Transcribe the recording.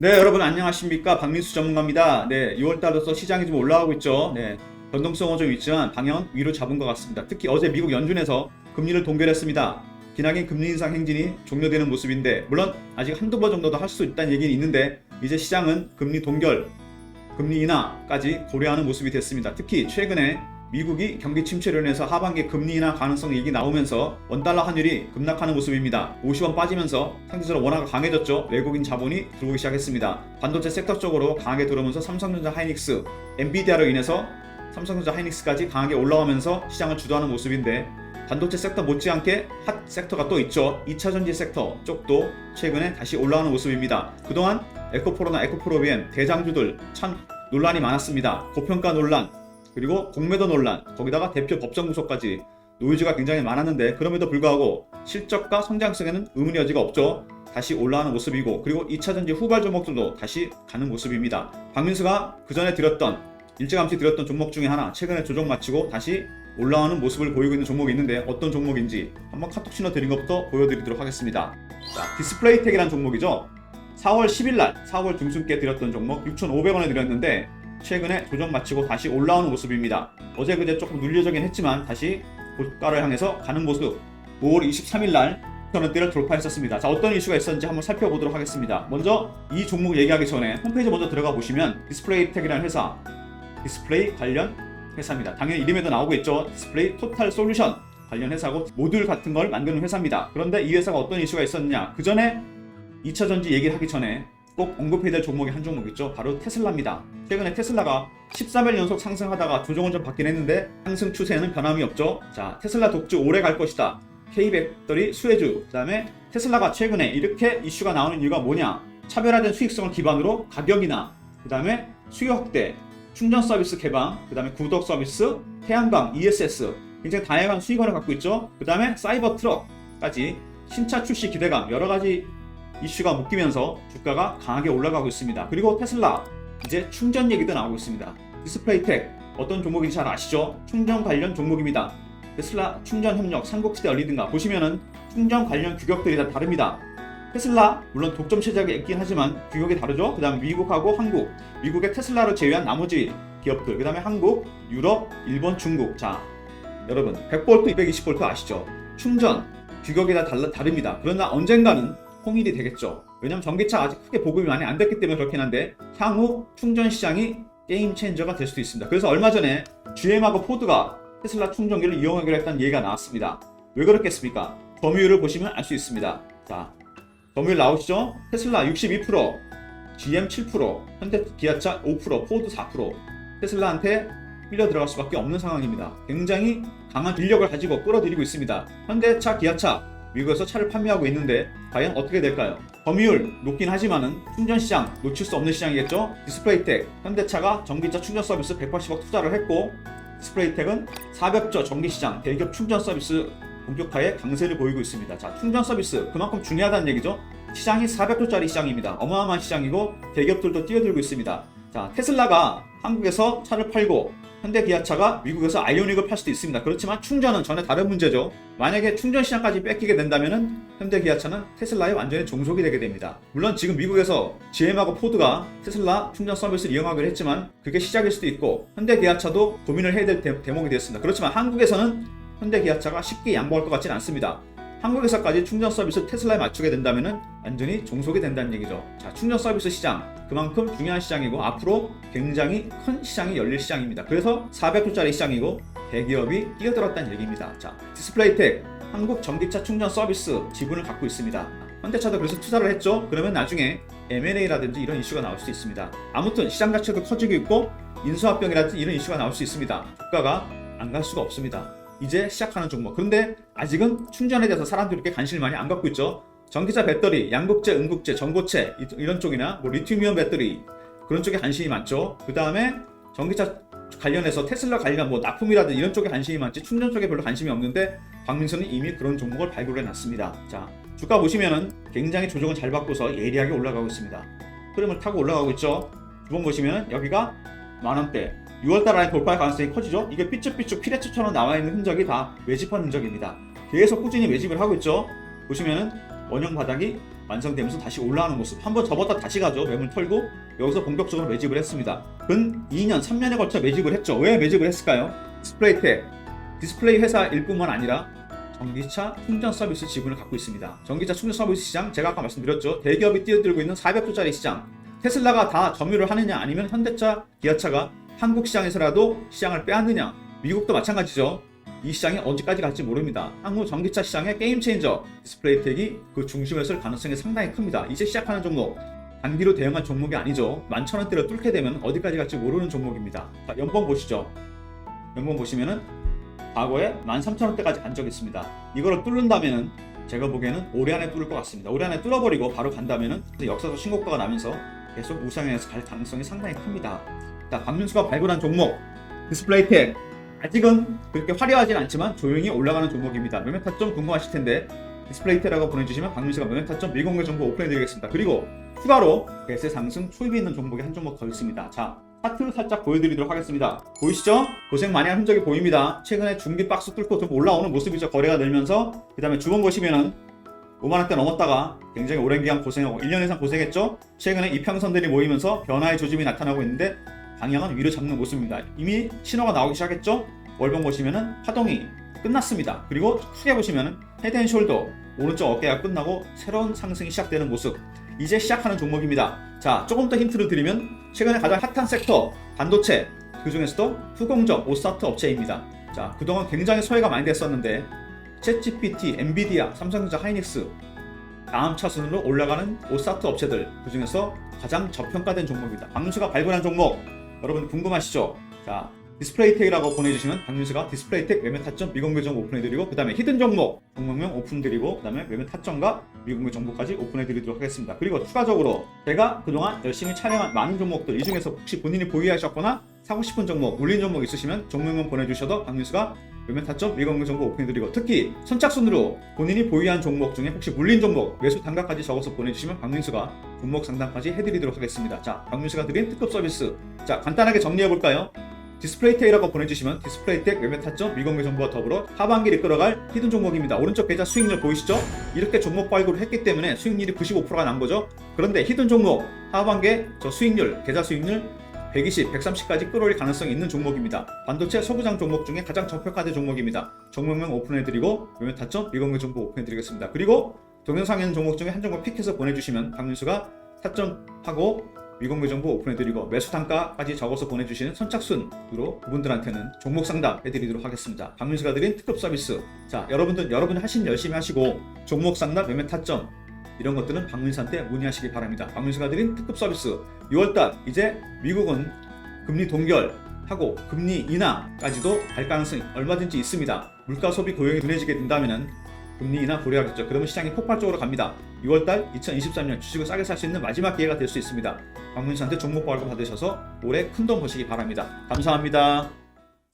네, 여러분 안녕하십니까? 박민수 전문가입니다. 네, 6월달로서 시장이 좀 올라가고 있죠. 네, 변동성은 좀 있지만 방향은 위로 잡은 것 같습니다. 특히 어제 미국 연준에서 금리를 동결했습니다. 기나긴 금리 인상 행진이 종료되는 모습인데, 물론 아직 한두 번 정도도 할 수 있다는 얘기는 있는데, 이제 시장은 금리 동결, 금리 인하까지 고려하는 모습이 됐습니다. 특히 최근에 미국이 경기 침체로 인해서 하반기 금리 인하 가능성 얘기 나오면서 원달러 환율이 급락하는 모습입니다. 50원 빠지면서 상대적으로 원화가 강해졌죠. 외국인 자본이 들어오기 시작했습니다. 반도체 섹터 쪽으로 강하게 들어오면서 삼성전자 하이닉스, 엔비디아로 인해서 삼성전자 하이닉스까지 강하게 올라오면서 시장을 주도하는 모습인데, 반도체 섹터 못지않게 핫 섹터가 또 있죠. 2차전지 섹터 쪽도 최근에 다시 올라오는 모습입니다. 그동안 에코프로나 에코프로비엠 대장주들 참 논란이 많았습니다. 고평가 논란, 그리고 공매도 논란, 거기다가 대표 법정 구속까지 노이즈가 굉장히 많았는데, 그럼에도 불구하고 실적과 성장성에는 의문의 여지가 없죠. 다시 올라가는 모습이고, 그리고 2차전지 후발 종목들도 다시 가는 모습입니다. 박민수가 그 전에 일찌감치 드렸던 종목 중에 하나, 최근에 조정 마치고 다시 올라오는 모습을 보이고 있는 종목이 있는데, 어떤 종목인지 한번 카톡 신호 드린 것부터 보여드리도록 하겠습니다. 자, 디스플레이텍이라는 종목이죠. 4월 10일날 4월 중순께 드렸던 종목 6,500원에 드렸는데, 최근에 조정 마치고 다시 올라오는 모습입니다. 어제 그제 조금 눌려지긴 했지만 다시 고가를 향해서 가는 모습. 5월 23일날 6,000원대를 돌파했었습니다. 자, 어떤 이슈가 있었는지 한번 살펴보도록 하겠습니다. 먼저 이 종목 얘기하기 전에 홈페이지 먼저 들어가 보시면 디스플레이텍이라는 회사, 디스플레이 관련 회사입니다. 당연히 이름에도 나오고 있죠. 디스플레이 토탈 솔루션 관련 회사고, 모듈 같은 걸 만드는 회사입니다. 그런데 이 회사가 어떤 이슈가 있었느냐, 그 전에 2차전지 얘기를 하기 전에 꼭 언급해야 될 종목이 한 종목 있죠. 바로 테슬라입니다. 최근에 테슬라가 13일 연속 상승하다가 조정을 좀 받긴 했는데 상승 추세에는 변함이 없죠. 자, 테슬라 독주 오래 갈 것이다. K배터리 수혜주, 그 다음에 테슬라가 최근에 이렇게 이슈가 나오는 이유가 뭐냐, 차별화된 수익성을 기반으로 가격이나 그 다음에 수요 확대, 충전 서비스 개방, 그 다음에 구독 서비스, 태양광, ESS, 굉장히 다양한 수익원을 갖고 있죠. 그 다음에 사이버 트럭까지 신차 출시 기대감, 여러가지 이슈가 묶이면서 주가가 강하게 올라가고 있습니다. 그리고 테슬라, 이제 충전 얘기도 나오고 있습니다. 디스플레이텍, 어떤 종목인지 잘 아시죠? 충전 관련 종목입니다. 테슬라 충전 협력, 삼국지대 열리든가 보시면은 충전 관련 규격들이 다 다릅니다. 테슬라 물론 독점 체제가 있긴 하지만 규격이 다르죠. 그 다음에 미국하고 한국, 미국의 테슬라를 제외한 나머지 기업들, 그 다음에 한국, 유럽, 일본, 중국. 자, 여러분 100V, 220V 아시죠? 충전 규격이 다 다릅니다. 그러나 언젠가는 통일이 되겠죠. 왜냐면 전기차 아직 크게 보급이 많이 안 됐기 때문에 그렇긴 한데, 향후 충전 시장이 게임 체인저가 될 수도 있습니다. 그래서 얼마 전에 GM하고 포드가 테슬라 충전기를 이용하기로 했다는 얘기가 나왔습니다. 왜 그렇겠습니까? 점유율을 보시면 알 수 있습니다. 자, 점유율 나오시죠? 테슬라 62%, GM 7%, 현대 기아차 5%, 포드 4%. 테슬라한테 밀려 들어갈 수밖에 없는 상황입니다. 굉장히 강한 인력을 가지고 끌어들이고 있습니다. 현대차, 기아차 미국에서 차를 판매하고 있는데 과연 어떻게 될까요? 점유율 높긴 하지만은 충전 시장 놓칠 수 없는 시장이겠죠? 디스플레이텍, 현대차가 전기차 충전 서비스 180억 투자를 했고, 디스플레이텍은 400조 전기 시장 대기업 충전 서비스 본격화에 강세를 보이고 있습니다. 자, 충전 서비스 그만큼 중요하다는 얘기죠. 시장이 400조짜리 시장입니다. 어마어마한 시장이고 대기업들도 뛰어들고 있습니다. 자, 테슬라가 한국에서 차를 팔고 현대 기아차가 미국에서 아이오닉을 팔 수도 있습니다. 그렇지만 충전은 전혀 다른 문제죠. 만약에 충전 시장까지 뺏기게 된다면은 현대 기아차는 테슬라에 완전히 종속이 되게 됩니다. 물론 지금 미국에서 GM하고 포드가 테슬라 충전 서비스를 이용하기로 했지만 그게 시작일 수도 있고, 현대 기아차도 고민을 해야 될 대목이 됐습니다. 그렇지만 한국에서는 현대 기아차가 쉽게 양보할 것 같지는 않습니다. 한국에서까지 충전 서비스 테슬라에 맞추게 된다면 완전히 종속이 된다는 얘기죠. 자, 충전 서비스 시장 그만큼 중요한 시장이고 앞으로 굉장히 큰 시장이 열릴 시장입니다. 그래서 400조짜리 시장이고 대기업이 뛰어들었다는 얘기입니다. 자, 디스플레이텍, 한국 전기차 충전 서비스 지분을 갖고 있습니다. 현대차도 그래서 투자를 했죠. 그러면 나중에 M&A라든지 이런 이슈가 나올 수 있습니다. 아무튼 시장 자체도 커지고 있고 인수합병이라든지 이런 이슈가 나올 수 있습니다. 주가가 안 갈 수가 없습니다. 이제 시작하는 종목. 그런데 아직은 충전에 대해서 사람들이 그렇게 관심을 많이 안 갖고 있죠. 전기차 배터리, 양극재, 음극재, 전고체 이런 쪽이나 뭐 리튬이온 배터리 그런 쪽에 관심이 많죠. 그 다음에 전기차 관련해서 테슬라 관련 뭐 납품이라든지 이런 쪽에 관심이 많지, 충전 쪽에 별로 관심이 없는데 박민수는 이미 그런 종목을 발굴해 놨습니다. 자, 주가 보시면은 굉장히 조정을 잘 받고서 예리하게 올라가고 있습니다. 흐름을 타고 올라가고 있죠. 주봉 보시면은 여기가 만원대, 6월달 안에 돌파할 가능성이 커지죠. 이게 삐쭉삐쭉 피레츠처럼 나와있는 흔적이 다 매집한 흔적입니다. 계속 꾸준히 매집을 하고 있죠. 보시면은 원형 바닥이 완성되면서 다시 올라가는 모습. 한번 접었다 다시 가죠. 매물 털고 여기서 본격적으로 매집을 했습니다. 근 2년, 3년에 걸쳐 매집을 했죠. 왜 매집을 했을까요? 디스플레이텍, 디스플레이 회사일 뿐만 아니라 전기차 충전 서비스 지분을 갖고 있습니다. 전기차 충전 서비스 시장, 제가 아까 말씀드렸죠. 대기업이 뛰어들고 있는 400조짜리 시장. 테슬라가 다 점유를 하느냐, 아니면 현대차, 기아차가 한국 시장에서라도 시장을 빼앗느냐. 미국도 마찬가지죠. 이 시장이 언제까지 갈지 모릅니다. 향후 전기차 시장의 게임 체인저 디스플레이텍이 그 중심에 설 가능성이 상당히 큽니다. 이제 시작하는 종목, 단기로 대응한 종목이 아니죠. 11,000원대를 뚫게 되면 어디까지 갈지 모르는 종목입니다. 자, 연봉 보시죠. 연봉 보시면은 과거에 13,000원대까지 간 적이 있습니다. 이거를 뚫는다면은 제가 보기에는 올해 안에 뚫을 것 같습니다. 올해 안에 뚫어버리고 바로 간다면은 역사적 신고가가 나면서 계속 우상향해서 갈 가능성이 상당히 큽니다. 자, 박민수가 발굴한 종목 디스플레이텍, 아직은 그렇게 화려하진 않지만 조용히 올라가는 종목입니다. 매매 타점 궁금하실 텐데 디스플레이텍이라고 보내주시면 박민수가 매매 타점 미공개 정보 오픈해드리겠습니다. 그리고 추가로 대세 상승 초입이 있는 종목이 한 종목 더 있습니다. 자, 차트를 살짝 보여드리도록 하겠습니다. 보이시죠? 고생 많이 한 흔적이 보입니다. 최근에 중기 박스 뚫고 좀 올라오는 모습이죠. 거래가 늘면서. 그 다음에 주봉 보시면은 5만원대 넘었다가 굉장히 오랜 기간 고생하고 1년 이상 고생했죠. 최근에 이평선들이 모이면서 변화의 조짐이 나타나고 있는데 방향은 위로 잡는 모습입니다. 이미 신호가 나오기 시작했죠. 월봉 보시면은 파동이 끝났습니다. 그리고 크게 보시면은 헤드앤숄더 오른쪽 어깨가 끝나고 새로운 상승이 시작되는 모습. 이제 시작하는 종목입니다. 자, 조금 더 힌트를 드리면 최근에 가장 핫한 섹터 반도체, 그 중에서도 후공정 오스타트 업체입니다. 자, 그동안 굉장히 소외가 많이 됐었는데 챗GPT, 엔비디아, 삼성전자, 하이닉스 다음 차순으로 올라가는 오스타트 업체들, 그 중에서 가장 저평가된 종목입니다. 박민수가 발굴한 종목 여러분 궁금하시죠? 자, 디스플레이텍이라고 보내주시면 박민수가 디스플레이텍 매매 타점 미공개 정보 오픈해드리고, 그 다음에 히든 종목 종목명 오픈드리고, 그 다음에 매매 타점과 미공개 정보까지 오픈해드리도록 하겠습니다. 그리고 추가적으로 제가 그동안 열심히 촬영한 많은 종목들, 이 중에서 혹시 본인이 보유하셨거나 사고 싶은 종목, 물린 종목 있으시면 종목명 보내주셔도 박민수가 매매 타점 미공개 정보 오픈해드리고, 특히 선착순으로 본인이 보유한 종목 중에 혹시 물린 종목 매수 단가까지 적어서 보내주시면 박민수가 종목 상담까지 해드리도록 하겠습니다. 자, 박민수가 드린 특급 서비스, 자 간단하게 정리해볼까요? 디스플레이텍이라고 보내주시면 디스플레이텍 매매 타점 미공개 정보와 더불어 하반기를 이끌어갈 히든 종목입니다. 오른쪽 계좌 수익률 보이시죠? 이렇게 종목 발굴을 했기 때문에 수익률이 95%가 난 거죠. 그런데 히든 종목 하반기에 저 수익률, 계좌 수익률 120, 130까지 끌어올릴 가능성이 있는 종목입니다. 반도체 소부장 종목 중에 가장 저평가된 종목입니다. 종목명 오픈해드리고 매매 타점 미공개 정보 오픈해드리겠습니다. 그리고 동영상에 있는 종목 중에 한 종목 픽해서 보내주시면 박민수가 타점하고 미공개 정보 오픈해드리고 매수 단가까지 적어서 보내주시는 선착순으로 그분들한테는 종목 상담 해드리도록 하겠습니다. 박민수가 드린 특급 서비스. 자, 여러분들 하신 열심히 하시고 종목 상담, 매매 타점 이런 것들은 박민수한테 문의하시기 바랍니다. 박민수가 드린 특급 서비스. 6월달 이제 미국은 금리 동결하고 금리 인하까지도 갈 가능성이 얼마든지 있습니다. 물가 소비 고용이 둔해지게 된다면은 금리 인하 고려하겠죠. 그러면 시장이 폭발적으로 갑니다. 6월달 2023년 주식을 싸게 살 수 있는 마지막 기회가 될 수 있습니다. 박민수한테 종목 발굴 받으셔서 올해 큰돈 버시기 바랍니다. 감사합니다.